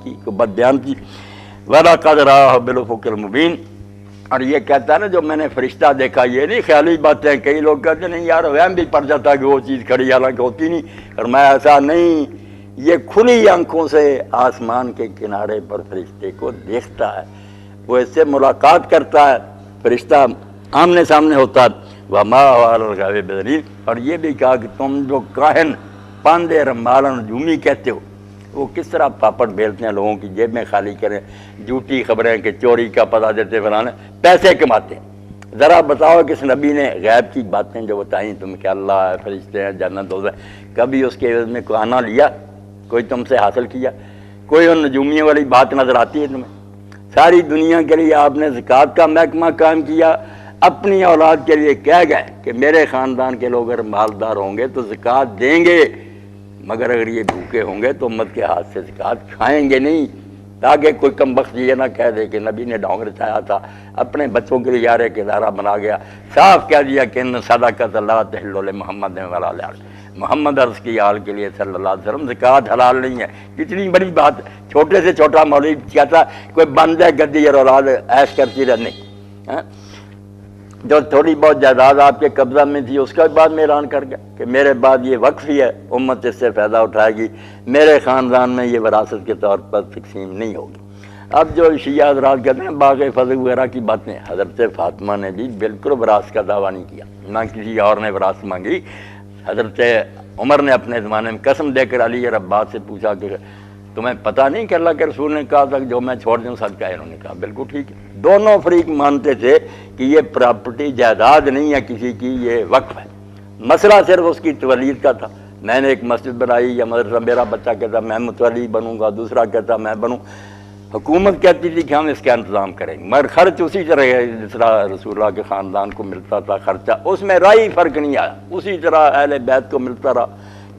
کی کو بد بیان کی وَلَقَدْ رَآهُ بِالْأُفُقِ الْمُبِينِ۔ اور یہ کہتا ہے نا جو میں نے فرشتہ دیکھا، یہ نہیں خیالی باتیں، کئی لوگ کہتے ہیں نہیں یار وہم بھی پڑ جاتا کہ وہ چیز کھڑی حالانکہ ہوتی نہیں، اور میں ایسا نہیں، یہ کھلی آنکھوں سے آسمان کے کنارے پر فرشتے کو دیکھتا ہے، وہ اس سے ملاقات کرتا ہے، فرشتہ آمنے سامنے ہوتا ہے۔ وَمَا هُوَ عَلَى الْغَيْبِ بِضَنِينٍ۔ اور یہ بھی کہا کہ تم جو کاہن پاندے رمالن نجومی کہتے ہو، وہ کس طرح پاپڑ بیلتے ہیں، لوگوں کی جیب میں خالی کریں، جھوٹی خبریں کہ چوری کا پتہ دیتے فلانے، پیسے کماتے ہیں۔ ذرا بتاؤ کس نبی نے غیب کی باتیں جو بتائیں تم کہ اللہ ہے، فرشتے ہیں، جنت ہے، کبھی اس کے عوض میں کوئی آنا لیا، کوئی تم سے حاصل کیا؟ کوئی ان نجومیوں والی بات نظر آتی ہے تمہیں؟ ساری دنیا کے لیے آپ نے زکوٰۃ کا محکمہ قائم کیا، اپنی اولاد کے لیے کہہ گئے کہ میرے خاندان کے لوگ اگر مالدار ہوں گے تو زکوٰۃ دیں گے، مگر اگر یہ بھوکے ہوں گے تو امت کے ہاتھ سے زکوٰۃ کھائیں گے نہیں، تاکہ کوئی کم بخت یہ نہ کہہ دے کہ نبی نے ڈھونگ رچایا تھا، اپنے بچوں کے لیے یار ایک ادارہ بنا گیا، صاف کہہ دیا کہ ان صدقۃ لا تحل لمحمد ولا آل محمد عرض کی آل کے لیے صلی اللہ علیہ وسلم زکوٰۃ حلال نہیں ہے۔ کتنی بڑی بات، چھوٹے سے چھوٹا مولوی کہتا کوئی بند ہے گدی اور اولاد عیش کرتی رہنے، جو تھوڑی بہت جائیداد آپ کے قبضہ میں تھی اس کا بعد میں اعلان کر گیا کہ میرے بعد یہ وقف ہی ہے، امت اس سے فائدہ اٹھائے گی، میرے خاندان میں یہ وراثت کے طور پر تقسیم نہیں ہوگی۔ اب جو شیعہ حضرات کہتے ہیں باغ فضل وغیرہ کی باتیں، حضرت فاطمہ نے بھی بالکل وراثت کا دعویٰ نہیں کیا، نہ کسی اور نے وراثت مانگی۔ حضرت عمر نے اپنے زمانے میں قسم دے کر علی اور عباس سے پوچھا کہ تمہیں پتہ نہیں کہ اللہ کے رسول نے کہا تھا کہ جو میں چھوڑ دوں صدقہ ہے؟ انہوں نے کہا بالکل ٹھیک ہے۔ دونوں فریق مانتے تھے کہ یہ پراپرٹی جائیداد نہیں ہے کسی کی، یہ وقف ہے، مسئلہ صرف اس کی تولیت کا تھا۔ میں نے ایک مسجد بنائی یا مدرسہ، میرا بچہ کہتا میں متولی بنوں گا، دوسرا کہتا میں بنوں، حکومت کہتی تھی کہ ہم اس کا انتظام کریں گے، مگر خرچ اسی طرح ہے جس طرح رسول اللہ کے خاندان کو ملتا تھا خرچہ، اس میں رائی فرق نہیں آیا، اسی طرح اہل بیت کو ملتا رہا،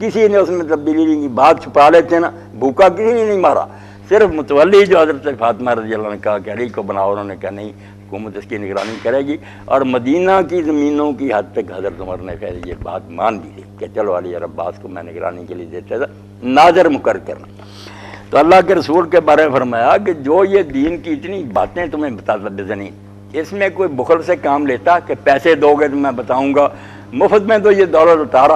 کسی نے اس میں تبدیلی نہیں کی۔ بات چھپا لیتے نا، بھوکا کسی نے نہیں مارا، صرف متولی جو حضرت فاطمہ رضی اللہ عنہ نے کہا کہ علی کو بناؤ، انہوں نے کہا نہیں، حکومت اس کی نگرانی کرے گی، اور مدینہ کی زمینوں کی حد تک حضرت عمر نے پھر یہ بات مان بھی لی کہ چلو علی اور عباس کو میں نگرانی کے لیے دیتا تھا، ناظر مقرر کرنا۔ تو اللہ کے رسول کے بارے میں فرمایا کہ جو یہ دین کی اتنی باتیں تمہیں بتاتا بزنی، اس میں کوئی بخل سے کام لیتا کہ پیسے دو گے تو میں بتاؤں گا، مفت میں تو یہ دولت اٹھا رہا